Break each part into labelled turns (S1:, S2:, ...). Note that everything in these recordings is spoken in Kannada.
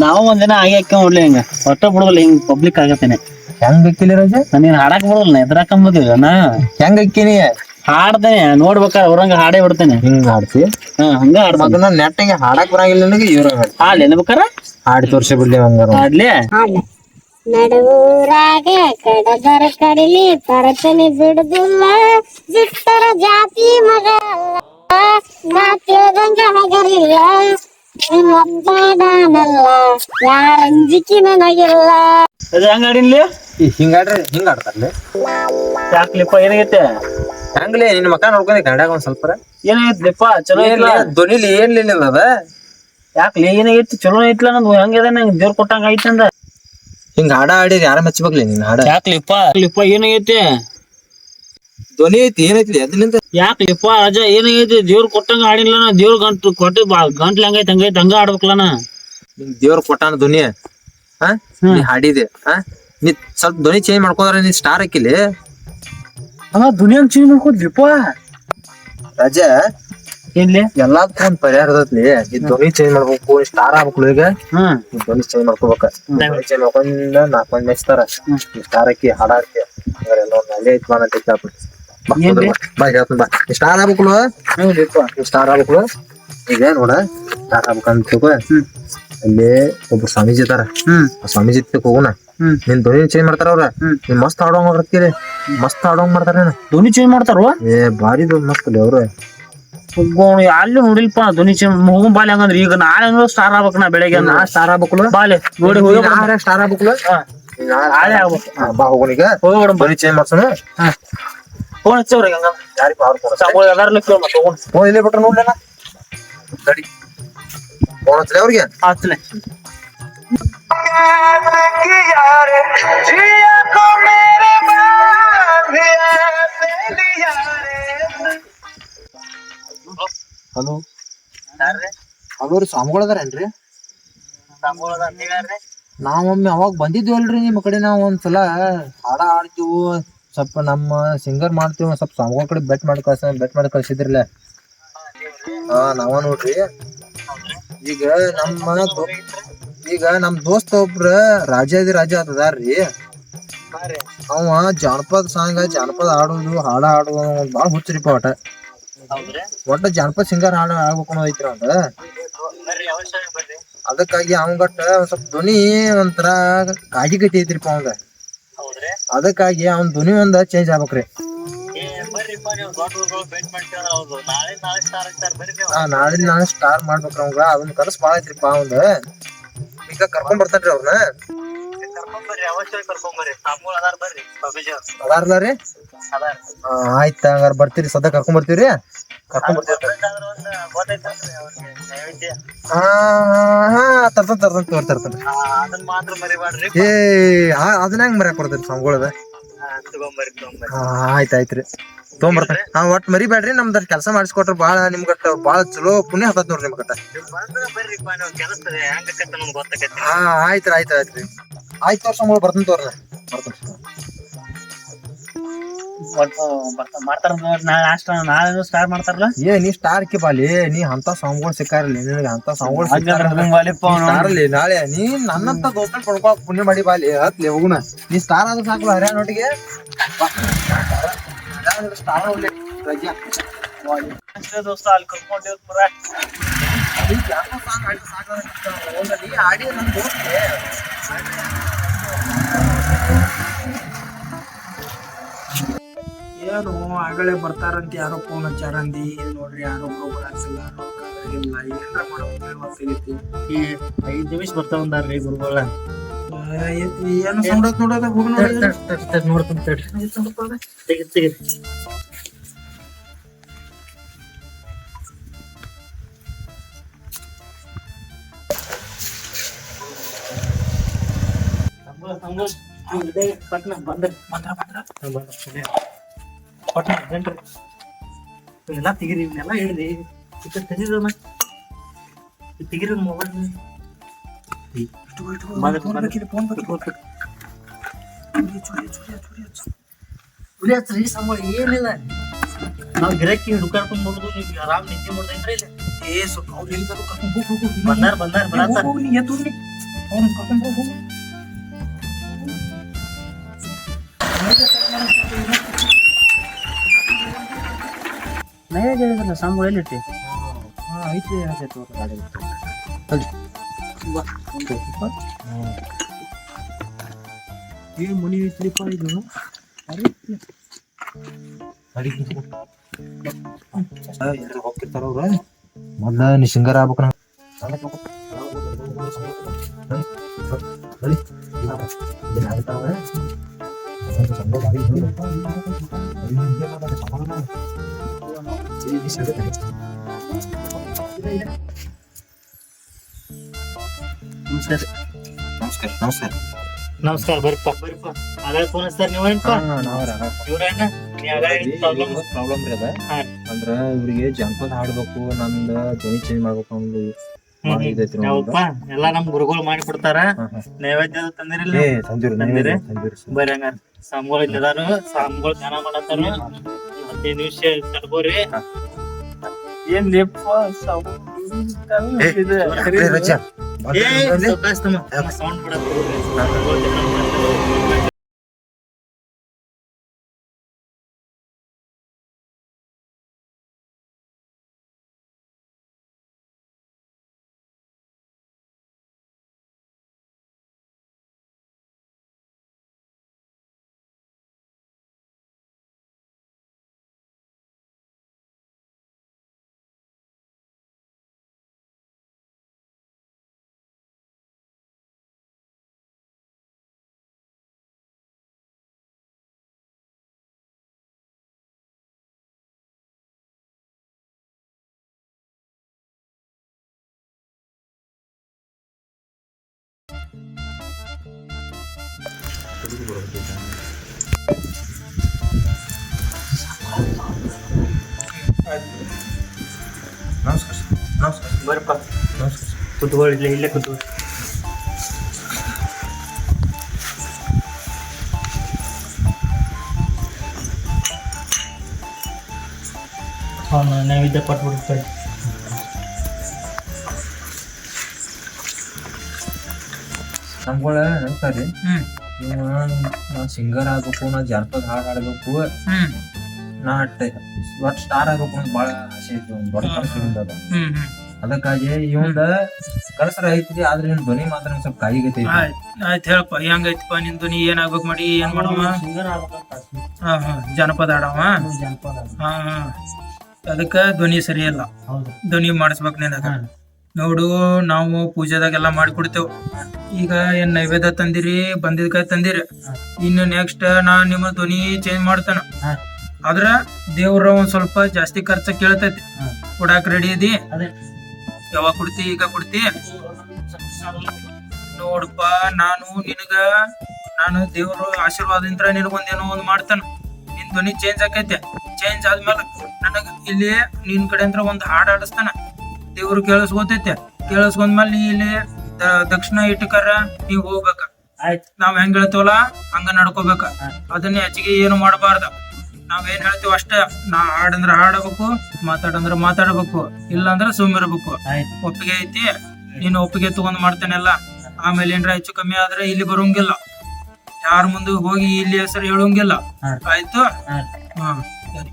S1: ನಾವು ಒಂದಿನ ಆಗಿ ಹಾಕಿ ನೋಡ್ಲಿ ಹಿಂಗ ಹೊಟ್ಟ ಬಿಡೋಲ್ಲ ಹಿಂಗ್ ಪಬ್ಲಿಕ್ ಆಗತ್ತೇನೆ
S2: ಹೆಂಗ್ ಬೇಕಿಲ್ಲ ರಾಜ
S1: ನೀನ್ ಹಾಡಕ್ ಬಿಡೋಲ್ಲ ಎದ್ರಾಕಂಬುದಿಲ್ಲ ನಾ
S2: ಹೆಂಗ್ ಹಾಕಿನಿ
S1: ಹಾಡ್ತೇನೆ ನೋಡ್ಬೇಕಾರ ಅವ್ರಂಗ ಹಾಡೇ ಬಿಡ್ತೇನೆ
S2: ಹಿಂಗ್ ಹಾಡ್ತಿ
S1: ಹಂಗ ಹಾಡ್ತ
S2: ನೆಟ್ಟಿಗೆ ಹಾಡಕ್ ಬರಂಗಿಲ್ಲ ನನಗೆ ಇವ್ರ
S1: ಹಾಡ್ಲಿ ಬೇಕಾರ
S2: ಹಾಡಿ ತೋರ್ಸಿ ಬಿಡ್ಲಿ ಹಂಗಾರ
S1: ಹಾಡ್ಲಿ
S3: ನಡುವೂರಾಗ ಕಡದರ ಕಡಿಲಿ ತರತನಿ ಬಿಡುದಿಲ್ಲ ಬಿಟ್ಟರ ಜಾತಿ ಮಗ ನಾ ತಿಳಿದಂಗ ಹಗರಿಲ್ಲ ನಿಮ್ಮಪ್ಪನಲ್ಲ ಯಾರ ಅಂಜಿಕೆ ನನಗಿಲ್ಲ
S1: ಅದು ಹೆಂಗ ಹಾಡಿನ್ಲಿ
S2: ಹಿಂಗಾಡ್ರಿ ಹಿಂಗ ಆಡ್ತಾರ್ಲಿ
S1: ಯಾಕ್ಲಿಪ್ಪ ಏನಾಗೈತೆ
S2: ಹೆಂಗ್ಲಿ ನಿನ್ ಮಕ್ಕ ನೋಡ್ಕೊಂಡಿ ಕನ್ನಡಾಗ ಒಂದ್ ಸ್ವಲ್ಪ
S1: ಏನಾಗೈತ್ಲಿಪ್ಪ ಚಲೋ ಐತ್ಲ
S2: ಧ್ವನಿಲಿ ಏನ್ಲಿಲ್ಲ ಅದ
S1: ಯಾಕ್ಲಿ ಏನಾಗೈತಿ ಚಲೋ ಐತ್ಲ ನಂದು ಹೆಂಗದ ನಂಗೆ ದೇವ್ರ ಕೊಟ್ಟಂಗ ಐತಂದ
S2: ಹಿಂಗ ಹಾಡ ಹಾಡಿದ್ ಯಾರ ಮೆಚ್ಚಬೇಕ್ಲಿ ನಿನ್ ಹಾಡ
S1: ಯಾಕ್ಲಿಪ್ಪ ಏನಾಗೈತಿ
S2: ಧ್ವನಿ ಐತಿ ಏನೈತ್ಲಿ ಅದರಿಂದ
S1: ಯಾಕ್ಲಿಪ್ಪ ಅಜ ಏನಾಗೈತಿ ದೇವ್ರ ಕೊಟ್ಟಂಗ ಹಾಡಿಲ್ಲ ನಾ ದೇವ್ರ ಗಂಟು ಕೊಟ್ಟು ಗಂಟ್ಲು ಹೆಂಗೈತಿ ಹಂಗ ಆಡ್ಬೇಕಲ್ಲ
S2: ನಿನ್ ದೇವ್ರ ಕೊಟ್ಟಾನ ಧ್ವನಿ ಹಾ ನೀ ಹಾಡಿದೆ ಹಾ ನೀ ಸ್ವಲ್ಪ ಧ್ವನಿ ಚೇಂಜ್ ಮಾಡ್ಕೊಂಡ್ರೆ ನೀನ್ ಸ್ಟಾರ್ ಹಾಕಿಲಿ
S1: ದುನಿಯಾ ಚೇಂಜ್ ಮಾಡ್ಕೋದ್ಲಿಪ್ಪ
S2: ರಾಜ
S1: ಏನ್ಲಿ
S2: ಎಲ್ಲದಕ್ಕೂ ಒಂದ್ ಪರಿಹಾರ ಇರತ್ಲಿ ನೀ ಧ್ವನಿ ಚೇಂಜ್ ಮಾಡ್ಬೇಕು ಸ್ಟಾರ್ ಆಗ್ಬೇಕು ಈಗ ನೀ ಧ್ವನಿ ಚೇಂಜ್ ಮಾಡ್ಕೋಬೇಕ ಧ್ವನಿ ಚೇಂಜ್ ಮಾಡ್ಕೊಂಡ 4 ಮಂದಿ ಮೆಚ್ತಾರ ಸ್ಟಾರ್ ಹಾಕಿ ಹಾಡ ಹಾಕಿ ಹಂಗಾರೆ ಒಂದ್ ಅಲ್ಲೇ ಐತ್ ಮಾನ ಬಾ ಹೇಳ್ತೀನಿ ಬಾ ಸ್ಟಾರ್ ಆಗ್ಬೇಕು ಸ್ಟಾರ್ ಆಗ್ಬೇಕು ಈಗ ನೋಡ ಸ್ಟಾರ್ ಆಗ್ಬೇಕಂತ ತಿಳ್ಕೊ ಅಲ್ಲಿ ಒಬ್ರು ಸ್ವಾಮೀಜಿ ಇದಾರ ಆ ಸ್ವಾಮೀಜಿ ಹೋಗೋಣ ನಿನ್ ಧ್ವನಿ ಚೇಂಜ್ ಮಾಡ್ತಾರ ಅವ್ರ ನೀನ್ ಮಸ್ತ್ ಹಾಡೋಂಗ್ ಮಾಡ್ತೀರಿ ಮಸ್ತ್ ಹಾಡೋಂಗ್ ಮಾಡ್ತಾರ
S1: ಧ್ವನಿ ಚೇಂಜ್ ಮಾಡ್ತಾರ
S2: ಭಾರಿ ಮಸ್ತ್ ಅವ್ರು
S1: ಅಲ್ಲಿ ನೋಡಿಲ್ಪ ಧ್ವನಿ ಚೇಂಜ್ ಹೋಗು ಬಾಲಿ ಹಂಗಂದ್ರ ಈಗ ನಾಳೆ ಸ್ಟಾರ್ ಆಗ್ಬೇಕು ನಾ ಬೆಳಗ್ಗೆ
S2: ನಾ ಸ್ಟಾರ್ ಆಗ್ಬೇಕು
S1: ಬಾಲಿ ನೋಡಿ
S2: ಸ್ಟಾರ್ ಆಗ್ಬೇಕು
S1: ನಾಳೆ ಆಗ್ಬೇಕು
S2: ಬಾ ಹೋಗೋಣ ಈಗ
S1: ಹೋಗೋಣ
S2: ಧ್ವನಿ ಚೇಂಜ್ ಮಾಡ್ಸೋಣ
S1: ಫೋನ್ ಹಚ್ಚವ್ರಿ ಹಂಗ ಎಲ್ಲಾರ್ಲಿ
S2: ಫೋನ್ ಇಲ್ಲೇ ಬಿಟ್ರ ನೋಡ್ಲೇನ ತಡಿ ಫೋನ್ ಹಚ್ಚಲೇ ಅವ್ರಿಗೆ
S1: ಹಚ್ಚಲೆ
S2: ಹಲೋ ಅವ್ರಿ ಸ್ವಾಮಿಗಳು ಅದಾರೇನ್ರಿ ನಾವೊಮ್ಮೆ ಅವಾಗ ಬಂದಿದ್ವಲ್ರಿ ನಿಮ್ ಕಡೆ ನಾವ್ ಒಂದ್ಸಲ ಹಾಡ ಹಾಡ್ತೀವು ಸ್ವಲ್ಪ ನಮ್ಮ ಸಿಂಗರ್ ಮಾಡ್ತೀವಿ ಸ್ವಲ್ಪ ಸ್ವಾಮಿಗಳ ಕಡೆ ಬೆಟ್ ಮಾಡಿ ಕಳ್ಸಿದ್ರಲ್ಲ ಹಾ ನಾವ ನೋಡ್ರಿ ಈಗ ನಮ್ ದೋಸ್ತ ಒಬ್ರ ರಾಜ ಅದಾರ್ರಿ ಅವ ಜಾನಪದ ಸಾಂಗ್ ಜಾನಪದ ಹಾಡ ಹಾಡುದು ಬಾಳ ಹುಚ್ಚರಿಪ ಒಟ್ಟ ಜಾನಪದ ಸಿಂಗರ್ ಹಾಡ ಆಗ್ಬೇಕು ಅನ್ನೋ ಐತ್ರಿ ಅವಂದ ಅದಕ್ಕಾಗಿ ಅವಂಗಟ್ಟ ಸ್ವಲ್ಪ ಧ್ವನಿ ಒಂಥರ ಕಾಗಿ ಗಟ್ಟಿ ಐತ್ರಿಪ ಅವಂಗ ಅದಕ್ಕಾಗಿ ಅವನ್ ಧ್ವನಿ ಒಂದ ಚೇಂಜ್ ಆಗ್ಬೇಕ್ರಿ ನಾಳೆ ಸ್ಟಾರ್ ಮಾಡ್ಬೇಕ್ರಿ ಅವಂಗ ಅದನ್ನ ಕನಸ್ ಬಾಳ ಐತ್ರಿಪ ಅವಂದ ಈಗ ಕರ್ಕೊಂಡ್ ಬರ್ತಾನ್ರಿ ಅವ್ರನ್ನ ಅದಾರ್ಲಾರಿ ಆಯ್ತ ಹಂಗಾರ ಬರ್ತೀರಿ ಸದ್ಯ ಕರ್ಕೊಂಡ್ ಬರ್ತೀವ್ರಿ ತರ್ತೇನೆ ಏ ಅದನ್ನ ಹೆಂಗ್ ಮರ್ಯಾಕ್ ಬರ್ತೈತಿ ಸ್ವಾಮಿಗಳದ ಆಯ್ತಾಯ್ತ್ರಿ ತೊಗೊಂಬರ್ತಾನೆ ಒಟ್ ಮರಿಬ್ಯಾಡ್ರಿ ನಮ್ದ ಕೆಲಸ ಮಾಡಿಸ್ಕೊಟ್ರ ಬಾಳ ನಿಮ್ಗಟ್ಟ ಬಾಳ ಚಲೋ ಪುಣ್ಯ ಹತ್ತತ್ ನೋಡ್ರಿ ನಿಮ್ಗಟ್ಟ ಆಯ್ತ್ರಿ ಆಯ್ತು ಸ್ವಾಮಿಗಳು ಬರ್ತೀನಿ ತೋರ್ನ
S1: ಮಾಡ್ತಾರ ನಾಳೆ ಸ್ಟಾರ್ಟ್ ಮಾಡ್ತಾರಲ್ಲ
S2: ನೀ ಸ್ಟಾರ್ ಕಿ ಬಾಲಿ ನೀ ಅಂತ ಸ್ವಾಮಿಗಳು ಸಿಕ್ಕಾರಲಿ ನಿನಗೆ ಅಂತ ಸ್ವಾಮಿಗಳು ನಾಳೆ ನೀ ನನ್ನಂತ ದೋಸ್ತ ಪಡ್ಕೊ ಪುಣ್ಯ ಮಾಡಿ ಬಾಲಿ ಹತ್ಲಿ ಹೋಗುಣ ನೀ ಸ್ಟಾರ್ ಆದ್ರೂ ಸಾಕು ಹರ್ಯಾಣ ಒಟ್ಟಿಗೆ ಸ್ಟಾರ್
S1: ದೋಸ್ತ ಅಲ್ಲಿ ಕರ್ಕೊಂಡೇವ್ ಪುರ
S2: ಆಡಿ ನನ್ ದೋಸ್ತಿ
S4: ಏನು ಆಗಲೇ ಬರ್ತಾರಂತ ಯಾರೋ ಫೋನ್ ಹಚ್ಚಾರಂದಿ ನೋಡ್ರಿ ಯಾರೋ ಬರಾಕ್ಸಿಲ್ಲ ಇಲ್ಲ ಏನಾರ ಮಾಡಬೇಕು
S1: 5 ನಿಮಿಷ ಬರ್ತಾವಂದಾರ್ರಿ ಗುರುಗಳ
S4: ಏನು ಸೌಂಡ್ ನೋಡೋದ ಹೋಗಿ
S1: ನೋಡ್ತೀನಿ ತೆಗಿ ಪಟ್ನ ಬಂದ್ರ ಪಟ್ನ ಜನ್ರಿ ಎಲ್ಲ ತೆಗಿರಿ ಇವನ್ನೆಲ್ಲ ಹೇಳಿದೆ ತೆಗಿರೋಣ ತೆಗಿರೋ ಮೊಬೈಲ್ ಉಳಿ ಹಚ್ರಿ ಸಂಬಳ ಏನಿಲ್ಲ ನಾವ್ ಗಿರಾಕಿ ಹುಡುಕಾಡ್ಕೊಂಡ್ ಬರುದು ನೀವು ಆರಾಮ್ ನಿದ್ದೆ ಮಾಡ್ದೇನ್ರಿ ಇಲ್ಲಿ
S4: ಏ ಸ್ವಲ್ಪ ಅವ್ರು ಎಲ್ಲಿಗಾದ್ರು ಕರ್ಕೊಂಡ್ ಹೋಗು.
S1: ಬಂದಾರ ಬರತ್ತಾರ
S4: ಹೋಗು, ನೀ ಎದ್ದು ಹೋಗ್ರಿ. ಅವ್ರನ್ನ ಕರ್ಕೊಂಡ್ ಹೋಗು.
S1: ನಾ ಹೇಳಿದ್ರಲ್ಲ ಸಂಬಳ ಎಲ್ಲಿಟ್ಟಿ
S2: ಐತಿ ಆಯ್ತು ಗಾಡಿ
S4: ಏನ್ ಮನಿ ಐತ್ರಿಪ್ಪ ಇದು?
S2: ಎಲ್ಲರೂ ಹೋಗ್ತಿರ್ತಾರ ಅವ್ರ ಮೊದ್ಲ ನೀ ಸಿಂಗರ್ ಆಗ್ಬೇಕು ನಂಗೆ
S1: ನಮಸ್ಕಾರ
S2: ನಮಸ್ಕಾರ ನಮಸ್ಕಾರ
S1: ನಮಸ್ಕಾರ ಬರ್ರಿಪ್ಪ ಆಗ ಫೋನ್ ಹಚ್ತಾರ ನೀವೇನಪ್ಪ ಇವ್ರೇನ
S2: ಪ್ರಾಬ್ಲಮ್ ಇರದ ಅಂದ್ರ ಇವ್ರಿಗೆ ಜನಪದ ಹಾಡ್ಬೇಕು ನಂದ ಧ್ವನಿ ಚೇಂಜ್ ಮಾಡ್ಬೇಕು ಅನ್ನೋದು
S1: ಯಾವಪ್ಪ ಎಲ್ಲಾ ನಮ್ ಗುರುಗಳು ಮಾಡಿ ಕೊಡ್ತಾರ ನೈವೇದ್ಯ ತಂದಿರಿಲ್ಲ ತಂದಿರಿ ಬರ್ರಿ ಹಂಗಾರ ಸಾಮ್ಗಳು ಇಲ್ಲಿದಾರು ಸಾಮ್ಗಳು ಧ್ಯಾನ ಮಾಡತ್ತಾರ 15 ನಿಮಿಷ ತಡ್ಕೋರಿ ಏನ್ ಲೆಪ್ಪ ಸೌಂಡ್ ಬಿಡ
S2: ನಮಸ್ಕಾರ ನಮಸ್ಕಾರ
S1: ಬರ್ರಪ್ಪ
S2: ನಮಸ್ಕಾರ
S1: ಕುತ್ಕೊಳ್ಳಿ ಇಲ್ಲೇ ಕುತ್ಕೊಳ್ಳಿ ನೈವೇದ್ಯ ಪಟ್ಬಿಡ್ತಾರೆ
S2: ನಮ್ಗಳ ಹೇಳ್ತಾರಿ ನಾ ಸಿಂಗರ್ ಆಗ್ಬೇಕು ನಾ ಜಾನಪದ ಹಾಡ್ ಹಾಡ್ಬೇಕು ನಾ ಒಟ್ ಸ್ಟಾರ್ ಆಗ್ಬೇಕು ಅಂತ ಬಾಳ ಆಸೆ ಐತಿ ಒಂದ್ ದೊಡ್ಡ ಕನಸಿಂದ ಅದ ಅದಕ್ಕಾಗಿ ಇವಂದ ಕನಸರ ಐತಿ ಆದ್ರೆ ಇವ್ನ ಧ್ವನಿ ಮಾತ್ರ ಸ್ವಲ್ಪ ಕಾಯಿಗೈತಿ
S4: ಆಯ್ತು ಹೇಳಪ್ಪ ಹೆಂಗೈತಿಪ್ಪ ನಿನ್ ಧ್ವನಿ ಏನ್ ಆಗ್ಬೇಕು ಮಾಡಿ ಏನ್ ಮಾಡವ? ಜನಪದ ಆಡವ. ಅದಕ್ಕ ಧ್ವನಿ ಸರಿ ಇಲ್ಲ, ಧ್ವನಿ ಮಾಡಿಸ್ಬೇಕು ನಿನಗ. ನೋಡು ನಾವು ಪೂಜೆದಾಗೆಲ್ಲ ಮಾಡಿಕೊಡ್ತೇವ್. ಈಗ ಏನ್ ನೈವೇದ್ಯ ತಂದಿರಿ ಬಂದಿದ್ಕಾಯಿ ತಂದಿರಿ, ಇನ್ನು ನೆಕ್ಸ್ಟ್ ನಾ ನಿಮ್ಮ ಧ್ವನಿ ಚೇಂಜ್ ಮಾಡ್ತಾನ. ಆದ್ರ ದೇವ್ರ ಒಂದ್ ಸ್ವಲ್ಪ ಜಾಸ್ತಿ ಖರ್ಚ ಕೇಳ್ತೈತಿ. ಕೊಡಾಕ್ ರೆಡಿ ಇದಿ? ಯಾವಾಗ ಕೊಡ್ತಿ? ಈಗ ಕೊಡ್ತಿ? ನೋಡಪ್ಪ ನಾನು ದೇವ್ರ ಆಶೀರ್ವಾದದಿಂದ ನಿನಗೊಂದೇನೋ ಒಂದ್ ಮಾಡ್ತಾನ. ನಿನ್ ಧ್ವನಿ ಚೇಂಜ್ ಆಕೈತೆ. ಚೇಂಜ್ ಆದ್ಮೇಲೆ ನನಗ ಇಲ್ಲಿ ನಿನ್ ಕಡೆ ಅಂದ್ರ ಒಂದ್ ಹಾಡ್ ಆಡಿಸ್ತಾನ. ದೇವ್ರು ಕೇಳಿಸ್ಕೊತೈತೆ. ಕೇಳಿಸ್ಕೊಂಡ್ಮೇಲೆ ನೀ ಇಲ್ಲಿ ದಕ್ಷಿಣ ಇಟ್ಟಕರ ನೀವ್ ಹೋಗ್ಬೇಕ. ನಾವ್ ಹೆಂಗ್ ಹೇಳ್ತೇವಲ್ಲ ಹಂಗ ನಡ್ಕೋಬೇಕ. ಅದನ್ನ ಹೆಚ್ಚಿಗೆ ಏನು ಮಾಡಬಾರ್ದ. ನಾವೇನ್ ಹೇಳ್ತೀವಿ ಅಷ್ಟ. ನಾ ಹಾಡಂದ್ರ ಹಾಡಬೇಕು, ಮಾತಾಡಂದ್ರ ಮಾತಾಡಬೇಕು, ಇಲ್ಲ ಅಂದ್ರ ಸುಮ್ಮಿರ್ಬೇಕು. ಒಪ್ಪಿಗೆ ಐತಿ? ನೀನು ಒಪ್ಪಿಗೆ ತಗೊಂಡ್ ಮಾಡ್ತೇನೆಲ್ಲ. ಆಮೇಲೆ ಏನ್ರ ಹೆಚ್ಚು ಕಮ್ಮಿ ಆದ್ರೆ ಇಲ್ಲಿ ಬರೋಂಗಿಲ್ಲ, ಯಾರ ಮುಂದೆ ಹೋಗಿ ಇಲ್ಲಿ ಹೆಸರು ಹೇಳೋಂಗಿಲ್ಲ. ಆಯ್ತು? ಹಾ ಸರಿ.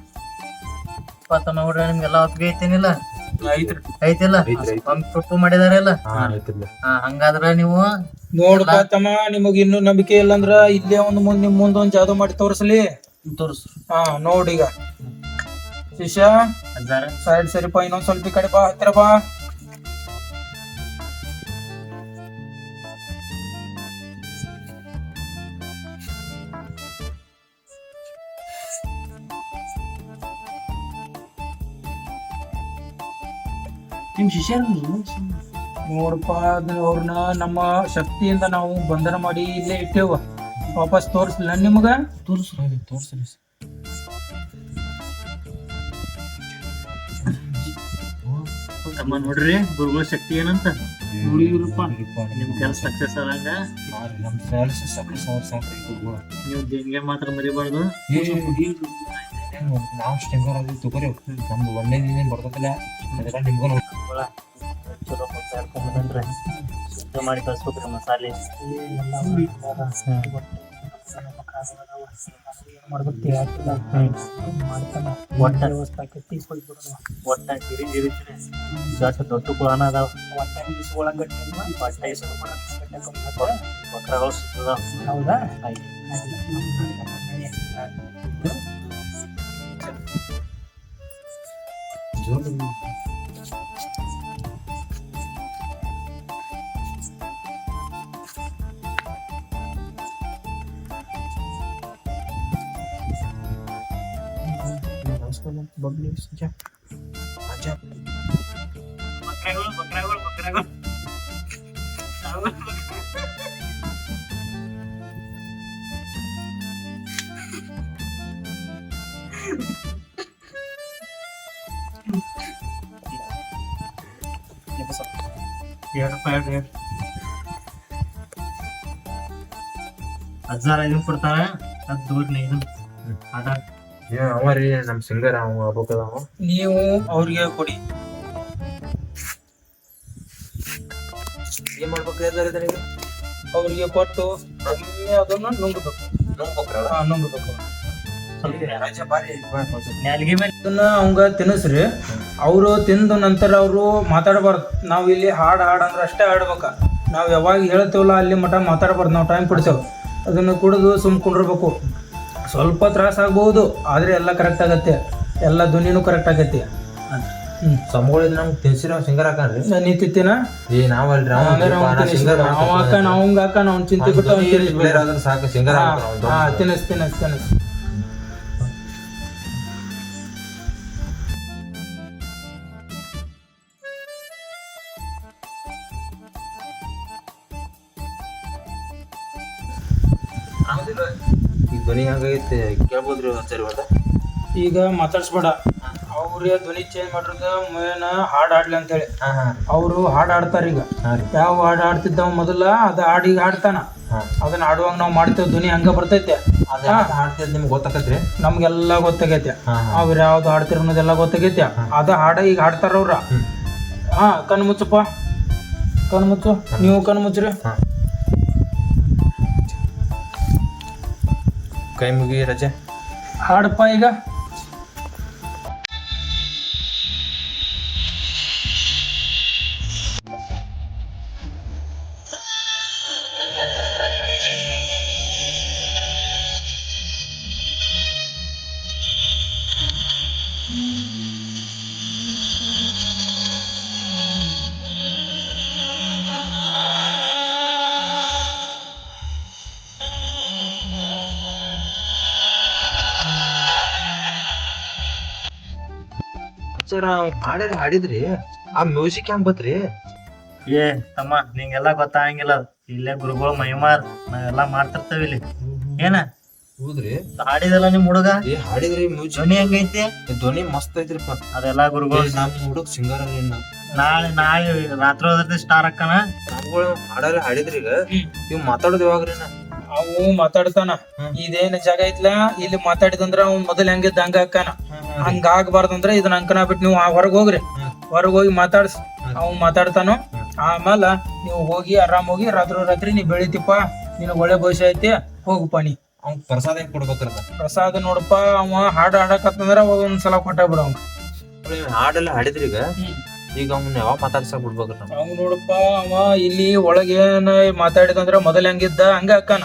S1: ನೋಡ್ರಿ ನಿಮ್ಗೆಲ್ಲ ಒಪ್ಪಿಗೆ ಐತೇನಿಲ್ಲ?
S4: ಐತಿಲ್ಲ?
S1: ತುಪ್ಪು ಮಾಡಿದಾರಲ್ಲ? ಹಂಗಾದ್ರ ನೀವು
S4: ನೋಡ್ಪ ತಮ್ಮ, ನಿಮಗ್ ಇನ್ನು ನಂಬಿಕೆ ಇಲ್ಲ ಅಂದ್ರ ಇಲ್ಲೇ ನಿಮ್ ಮುಂದ್ ಒಂದ್ ಜಾದು ಮಾಡಿ ತೋರ್ಸಲಿ.
S1: ತೋರ್ಸು.
S4: ಹಾ ನೋಡೀಗ ಶಿಷ್ಯ ಸೈಡ್ ಸರಿಪ, ಇನ್ನೊಂದ್ ಸ್ವಲ್ಪ ಈ ಕಡೆ ಬಾ, ಹತ್ತಿರ ಬಾ.
S1: ನಿಮ್ ಶಿಷ್ಯರು
S4: ನೋಡಪ್ಪ, ಅವ್ರನ್ನ ನಮ್ಮ ಶಕ್ತಿಯಿಂದ ನಾವು ಬಂಧನ ಮಾಡಿ ಇಲ್ಲೇ ಇಟ್ಟೇವ. ವಾಪಸ್ ತೋರ್ಸ್ಲಿಲ್ಲ ನಿಮ್ಗ?
S1: ತೋರ್ಸ್ರಿ. ತಮ್ಮ ನೋಡ್ರಿ ಗುರುಗಳ ಶಕ್ತಿ ಏನಂತ. ನೋಡಿದ್ರಪ್ಪ ನಿಮ್ ಕೆಲಸ ಸಕ್ಸಸ್ ಆದಂಗ
S2: ನಮ್ ಕೆಲಸ ಸಕ್ಸಸ್ ಸಾಕ್ರಿ ಗುರುಗಳು.
S1: ನೀವು ದೇಣಿಗೆ ಮಾತ್ರ ಮರಿಬಾರ್ದು.
S2: ನಾವು ಸ್ಟಿಂಗರ್ ಆಗಿ ತಗೋರಿ ನಮ್ದು ಒಂದೇ ದಿನ ಬರ್ತದಿಲ್ಲ ಅದೆಲ್ಲ ನಿಮ್ಗೂ
S1: ಚಲೋ ಮಾಡ್ಕೊಂಡ್ಬಂದ್ರೆ ಶುದ್ಧ ಮಾಡಿ ಕಳ್ಸ್ಬೇಕ್ರಿ ಮಸಾಲೆ. ಒಟ್ಟ ಗಿರಿ ದೊಡ್ಡ ಕುಳಾನ ಅದಾವ. ಬಕ್ರಗಳು ಸುತ್ತದಾವ.
S5: ಹೌದಾ?
S1: ಬಕ್ರಗಳು $15 ಕೊಡ್ತಾರ. ಅದ್ ದೂರ ಅದ
S2: ಅವರಿ ನಮ್ ಸಿಂಗರ್ ಅವ ಆಗ್ಬೇಕದ.
S4: ನೀವು ಅವ್ರಿಗೆ ಕೊಡಿ.
S2: ಏನ್ ಮಾಡ್ಬೇಕ್ರಿ
S4: ಅವ್ರಿಗೆ ಕೊಟ್ಟು ಒಮ್ಮೆ ಅದನ್ನ ನುಂಗಬೇಕು. ನುಂಗಬೇಕು.
S1: ನ್ಯಾಲ್ಗಿ ಮೇಲೆ
S4: ಅದನ್ನ ಅವಂಗ ತಿನ್ನಿಸ್ರಿ. ಅವರು ತಿಂದ ನಂತರ ಅವರು ಮಾತಾಡಬಾರ್ದು. ನಾವ್ ಇಲ್ಲಿ ಹಾಡ್ ಅಂದ್ರೆ ಅಷ್ಟೇ ಆಡ್ಬೇಕ. ನಾವ್ ಯಾವಾಗ ಹೇಳ್ತೇವಲ್ಲ ಅಲ್ಲಿ ಮಠ ಮಾತಾಡಬಾರ್ದು. ನಾವು ಟೈಮ್ ಕೊಡ್ತೇವೆ. ಅದನ್ನ ಕುಡಿದು ಕುಂಡಿರ್ಬೇಕು. ಸ್ವಲ್ಪ ತ್ರಾಸ ಆಗ್ಬಹುದು, ಆದ್ರೆ ಎಲ್ಲ ಕರೆಕ್ಟ್ ಆಗತ್ತೆ. ಎಲ್ಲ ಧ್ವನಿನೂ ಕರೆಕ್ಟ್ ಆಗತ್ತೆ.
S2: ಸಮಗಳಿದ್ ನಮ್ಗೆ ತಿನ್ಸಿರ ಸಿಂಗರ್ ಹಾಕನ್ರಿ.
S4: ನೀ ತಿಂತೀನ
S2: ನಾವಲ್ರಿ
S4: ಅವಂಗ ಹಾಕ ನಾವು ಚಿಂತೆ ಬಿಟ್ಟು
S2: ಸಾಕು ಸಿಂಗರ್
S4: ತಿನ್ನಿಸ್.
S2: ಈಗ ಧ್ವನಿ ಹಂಗೈತೆ ಕೇಳ್ಬೋದ್ರಿ ಒಂದ್ಸರಿ ಒಳ್ಳೆ.
S4: ಈಗ ಮಾತಾಡ್ಸ್ಬೇಡ. ಅವ್ರಿಗೆ ಧ್ವನಿ ಚೇಂಜ್ ಮಾಡಿರೋದು ಮೇನ್ ಹಾಡ್ ಆಡ್ಲಿ ಅಂತೇಳಿ. ಅವರು ಹಾಡ್ ಆಡ್ತಾರ. ಈಗ ಯಾವ ಹಾಡ್ ಆಡ್ತಿದ್ದವ ಮೊದಲ ಅದ ಹಾಡಿಗೆ ಹಾಡ್ತಾನ. ಅದನ್ನ ಆಡುವಾಗ ನಾವ್ ಮಾಡ್ತೇವೆ. ಧ್ವನಿ ಹಂಗ ಬರ್ತೈತೆ.
S2: ಹಾಡ್ತಿದ್ ನಿಮ್ಗೆ ಗೊತ್ತಾಕತ್ರಿ?
S4: ನಮ್ಗೆಲ್ಲಾ ಗೊತ್ತಾಗೈತೆ. ಅವ್ರ ಯಾವ್ದು ಹಾಡ್ತಿರ ಅನ್ನೋದೆಲ್ಲ ಗೊತ್ತಾಗೈತೆ. ಅದ ಹಾಡ ಈಗ ಹಾಡ್ತಾರ ಅವ್ರ. ಕಣ್ ಮುಚ್ಚಪ್ಪ, ಕಣ್ ಮುಚ್ಚು. ನೀವು ಕಣ್ ಮುಚ್ಚ್ರಿ.
S2: ಕೈ ಮುಗಿ ರಜೆ
S4: ಹಾಡಪ್ಪ ಈಗ.
S2: ಸರ್ ಹಾಡಿದ್ರಿ ಆ ಮ್ಯೂಸಿಕ್ ಹೆಂಗ್ ಬತ್ರಿ?
S1: ಏ ತಮ್ಮ, ನಿಂಗೆಲ್ಲ ಗೊತ್ತಾಗಂಗಿಲ್ಲ. ಇಲ್ಲೇ ಗುರುಗಳು ಮಹಿಮಾರ್ ನಾವೆಲ್ಲಾ ಮಾಡ್ತಿರ್ತೇವೆ ಇಲ್ಲಿ. ಏನ
S2: ಹೌದ್ರಿ?
S1: ಹಾಡಿದಲ್ಲ ನಿಮ್ ಹುಡುಗ?
S2: ಹಾಡಿದ್ರಿ ಮ್ಯೂಸಿಕ್
S1: ಧ್ವನಿ ಹೆಂಗೈತಿ?
S2: ಧ್ವನಿ ಮಸ್ತ್ ಐತ್ರಿಪ್ಪ.
S1: ಅದೆಲ್ಲಾ ಗುರುಗಳು.
S2: ನಮ್ ಹುಡುಗ ಸಿಂಗರ್
S1: ನಾಳೆ ರಾತ್ರಿ ಹೋದ್ರಿ ಸ್ಟಾರ್ ಅಕ್ಕನ
S2: ನಮ್ಗಳು ಹಾಡಲ್ಲ ಹಾಡಿದ್ರಿ. ಈಗ ಇವ್ ಮಾತಾಡೋದು ಯಾವಾಗ್ರಿ?
S4: ಅವು ಮಾತಾಡ್ತಾನ. ಇದೇನ್ ಜಾಗ ಐತ್ಲಾ ಇಲ್ಲಿ ಮಾತಾಡಿದಂದ್ರ ಅವ್ನ್ ಮೊದಲ್ ಹೆಂಗಿದ್ದ ಹಂಗ ಅಕ್ಕಾನ. ಹಂಗ ಆಗ್ಬಾರ್ದಂದ್ರ ಇದನ್ನ ಅಂಕನ ಬಿಟ್ಟು ನೀವು ಹೊರಗ್ ಹೋಗ್ರಿ. ಹೊರಗ್ ಹೋಗಿ ಮಾತಾಡ್ಸ್. ಅವ್ ಮಾತಾಡ್ತಾನು. ಆಮೇಲ ನೀವು ಹೋಗಿ ಆರಾಮ್ ಹೋಗಿ ರಾತ್ರಿ ನೀ ಬೆಳಿತಿಪ್ಪ. ನಿನಗ್ ಒಳ್ಳೆ ಭವಿಷ್ಯ ಐತಿ. ಹೋಗಪ್ಪ ನೀ.
S2: ಅವ್ನ್ ಪ್ರಸಾದ ಹೆಂಗ್ ಕೊಡ್ಬೇಕ್ರದ?
S4: ಪ್ರಸಾದ ನೋಡಪ್ಪ, ಅವ ಹಾಡ್ ಹಾಡಕತ್ತಂದ್ರ ಒಂದ್ಸಲ ಕೊಟ್ಟ ಬಿಡ. ಅವ್
S2: ಹಾಡೆಲ್ಲ ಹಾಡಿದ್ರಿ. ಈಗ ಅವ್ನ ಯಾವಾಗ ಮಾತಾಡ್ಸಕ್ ಬಿಡ್ಬೇಕ್ರಿ?
S4: ಅವ್ ನೋಡಪ್ಪ, ಅವ ಇಲ್ಲಿ ಒಳಗೇನ ಮಾತಾಡಿದಂದ್ರ ಮೊದಲ್ ಹೆಂಗಿದ್ದ ಹಂಗ ಅಕ್ಕಾನ.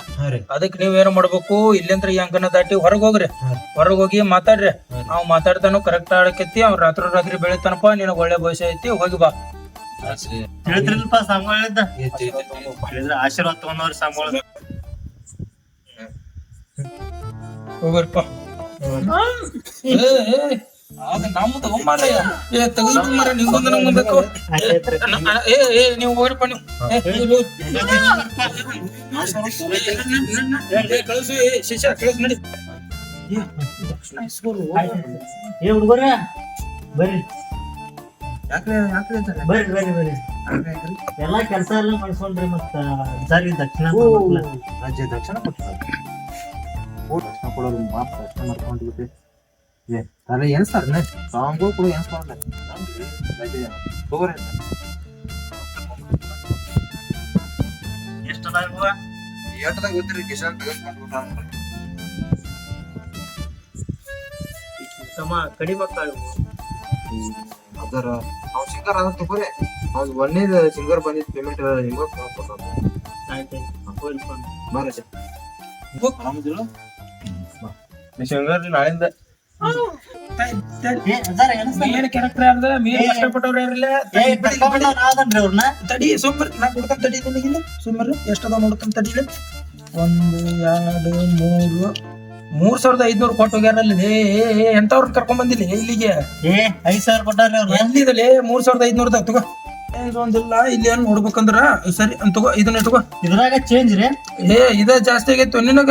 S4: ಅದಕ್ ನೀವೇನ್ ಮಾಡ್ಬೇಕು, ಇಲ್ಲಿಂದ್ರ ಈ ಅಂಕನ ದಾಟಿ ಹೊರಗ್ ಹೋಗ್ರಿ. ಹೊರಗ್ ಹೋಗಿ ಮಾತಾಡ್ರಿ. ಅವ್ ಮಾತಾಡ್ತಾನು ಕರೆಕ್ಟ್ ಆಡಕತ್ತಿ. ಅವ್ ರಾತ್ರಿ ಬೆಳಿತಾನಪ್ಪ. ನಿನಗ್ ಒಳ್ಳೆ ಭವಿಷ್ಯ ಐತಿ. ಹೋಗಿ ಬಾ.
S1: ತಿಳಿದ್ರಿಲ್ಪ ಸಂಬಳಿದ್ದ ಆಶೀರ್ವಾದ ತಗೊಂಡವ್ರಿ ಸಂಬಳ.
S4: ಹೋಗ್ರಿಪ್ಪ. ನಮ್ದು ನೀವು ಹೋಗ್ರಿಪ್ಪ. ನೀವು ಕಳಿಸು. ಶಿಷ್ಯ ಕಳಿಸ್ ನಡಿ.
S1: ಏ ಹುಡುಗರ ಬರ್ರಿ,
S2: ಯಾಕ್ರಿ
S1: ಬರ್ರಿ ಬರ್ರಿ ಬರ್ರಿ. ಎಲ್ಲಾ ಕೆಲಸ ಎಲ್ಲ ಮಾಡಿಸ್ಕೊಂಡ್ರಿ ಮತ್ತ ಅಜ್ಜಾರಿಗೆ ದಕ್ಷಿಣ
S2: ರಾಜ್ಯ ದಕ್ಷಿಣ ಕೊಡ್ತಾರೆ ದಕ್ಷಿಣ ಕೊಡೋದು ಮಾತ್ರ ದಕ್ಷಿಣ ಮಾಡ್ಕೊಂಡ್ಬಿಟ್ಟು ಅಲ್ಲ ಎನ್ಸ್ತಾರ ಸಾಂಗು ಕೂಡ ಎನ್ಸ್ಕೊಂಡ್ರೆ ತಗೋರಿ
S1: ಎಷ್ಟ ಅದಾವ
S2: ಏಟದಾಗ ಗೊತ್ತಿರಿ ಕಿಶನ್ ತೆಗೆಸ್ಕೊಂಡ್ಬಿಟ್ಟ
S1: ತಮ್ಮ ಕಡಿಬೇಕಾಗ
S2: ಅದರ ಅವ್ನು ಸಿಂಗರ್ ಅದ ತಗೋರಿ ಅವ್ನು ಒಂದೇದ ಸಿಂಗರ್ ಬಂದಿದ್ ಪೇಮೆಂಟ್ ನಿಮ್ಗ ಬರ್ರಿ ಸಿಂಗರ್ ನಾಳಿಂದ
S4: ಮೇನ್ ಕ್ಯಾರೆಕ್ಟರ್ ಯಾರ್ದ ಮೇನ್ ಕಷ್ಟಪಟ್ಟವ್ರ ಯಾರಿಲ್ಲ ತಡಿ ಸುಮ್ಮರ್ ನಾ ಕೊಡ್ತಾನ ತಡಿ ನಿನಗಿಲ್ಲ ಸುಮ್ಮರ್ ಎಷ್ಟದ ನೋಡ್ತಾನ ತಡಿಲ್ಲ 1 2 3,500 ಕೊಟ್ಟು ಹೋಗ್ಯಾರಲ್ಲ ಎಂತವ್ರ ಕರ್ಕೊಂಡ್ ಬಂದಿಲ್ಲ ಇಲ್ಲಿಗೆ
S1: 5,000 ಕೊಟ್ಟಾರ
S4: ಎಲ್ಲಿದಲೆ 3,500 ತಗೋ ಇದೊಂದಿಲ್ಲ ಇಲ್ಲಿ ಏನ್ ನೋಡ್ಬೇಕಂದ್ರ ಸರಿ ತಗೋ ಇದನ್ನ ತಗೋ
S1: ಇದ್ರಾಗ ಚೇಂಜ್ ರೀ
S4: ಇದ ಜಾಸ್ತಿ ಆಗೈತು ನಿನಗ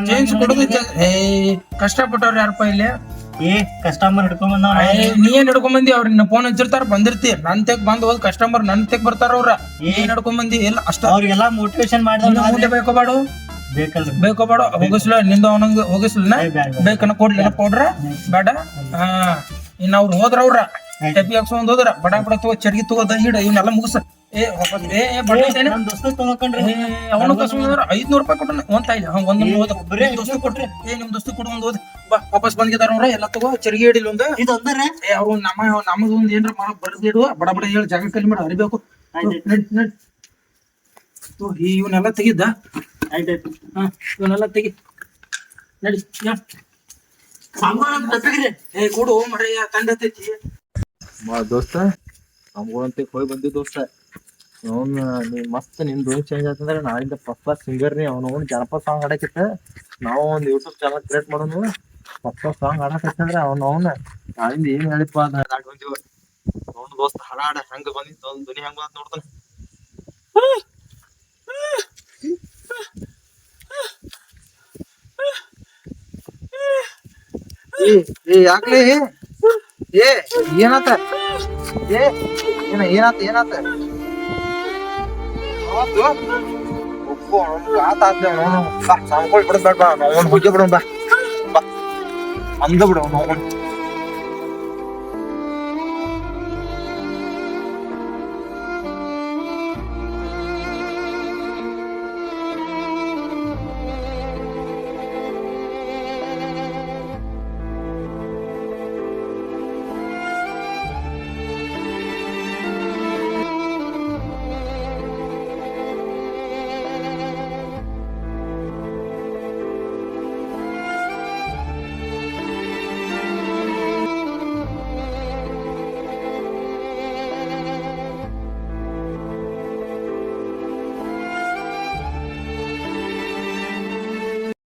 S4: ಚೇಂಜ್ ಕೊಡೋದು ಕಷ್ಟಪಟ್ಟವ್ರ ಯಾರಪ್ಪ ಇಲ್ಲಿ
S1: ಕಸ್ಟಮರ್ ಹಿಡ್ಕೊಂಡ್
S4: ನೀ ಏನ್ ಹಿಡ್ಕೊಂಡ್ ಬಂದಿ ಅವ್ರ ಫೋನ್ ಹಚ್ಚಿರ್ತಾರ ಬಂದಿರ್ತಿ ನನ್ ತೆಗ್ ಬಂದ್ ಹೋದ್ ಕಸ್ಟಮರ್ ನನ್ ತೆಗ್ ಬರ್ತಾರ ಅವ್ರ ಏನ್ ಹಿಡ್ಕೊಂಡ್ ಬಂದಿ ಎಲ್ಲ ಅಷ್ಟ
S1: ಅವ್ರಿಗೆಲ್ಲಾ ಮೋಟಿವೇಶನ್ ಮಾಡಿದ
S4: ಬೇಕೋಬೇಡು
S1: ಬೇಕಲ್ರಿ
S4: ಬೇಕೋಬೇಡ ಹೋಗಿಸ್ಲ ನಿಂದ ಅವನಂಗ ಹೋಗಿಸ್ಲ ಬೇಕನ್ನ ಕೊಡ್ಲಿಲ್ಲ ಪೌಡ್ರ ಬೇಡ ಇನ್ನ ಅವ್ರು ಹೋದ್ರ ಅವ್ರ ಟೆಪಿ ಹಾಕ್ಸ್ಕೊಂಡ್ ಹೋದ್ರ ಬಡ ಬಡ ತಗೋ ಚರ್ಗಿ ತಗೋದ ಹಿಡ ಇವನ್ನೆಲ್ಲ ಮುಗಿಸ ಅವನು ಕಸ್ಕೊಂಡ್ರ 500 ರೂಪಾಯಿ ಕೊಟ್ಟ ಒಂದ್ ತಾಯಿಲ್ಲ ದೋಸ್ತು ಕೊಟ್ರಿ ನಿಮ್ ದೋಸ್ತು ಕೊಡು ಒಂದ್ ಹೋದ್ ಬಾ ವಾಪಸ್ ಬಂದಿದಾರ ಅವ್ರ ಎಲ್ಲ ತಗೋ ಚರ್ಗಿ ಹಿಡಿಲ್ ಒಂದ್ ಅವ್ರು ನಮಗ ಒಂದ್ ಏನ್ರ ಮಾಡಕ್ ಬರ್ದಿಡುವ ಬಡ ಬಡ ಹೇಳಿ ಜಾಗ ಕಲಿ ಮಾಡ ಅರಿಬೇಕು ಇವನ್ನೆಲ್ಲ ತೆಗಿದ್ದ ಇವನ್ನೆಲ್ಲ ತೆಗಿ ನಡಿ ಕೊಡು ಮರೆಯ ತಂಡತೈತಿ
S2: ದೋಸ್ತ ನಮ್ಗಳಂತ ಹೋಗಿ ಬಂದಿ ದೋಸ್ತ ಅವ್ನ ನೀ ಮಸ್ತ್ ನಿನ್ ಧ್ವನಿ ಚೇಂಜ್ ಆತಂದ್ರೆ ನಾಳಿಂದ ಫಸ್ಟ್ ಸಿಂಗರ್ ನೀ ಅವ್ನ ಜನಪದ ಸಾಂಗ್ ಹಾಡಕಿತ್ತ ನಾವು ಒಂದ್ ಯೂಟ್ಯೂಬ್ ಚಾನಲ್ ಕ್ರಿಯೇಟ್ ಮಾಡೋನು ಫಸ್ಟ್ ಸಾಂಗ್ ಹಾಡಕತ್ತಂದ್ರೆ ಅವ್ನ ನಾಳಿಂದ ಏನ್ ಹೇಳಿಪ್ಪ ಅದ ಬಂದಿವ ಅವ್ನ ದೋಸ್ತ ಹಾಡ ಹೆಂಗ ಬಂದಿತ್ತು ಅವ್ನ ಧ್ವನಿ ಹೆಂಗ್ ಬಂದ್ ನೋಡ್ತಾನ ಯಾಕ್ಲಿ ಏನಾತ ಏನಾತ ಸಾಂಗ್ ಬಿಡದ್ ಬೇಡ ಬಾ ಹುಜ್ಜೆ ಬಿಡೋಣ ಬಾ ಅಂದ ಬಿಡ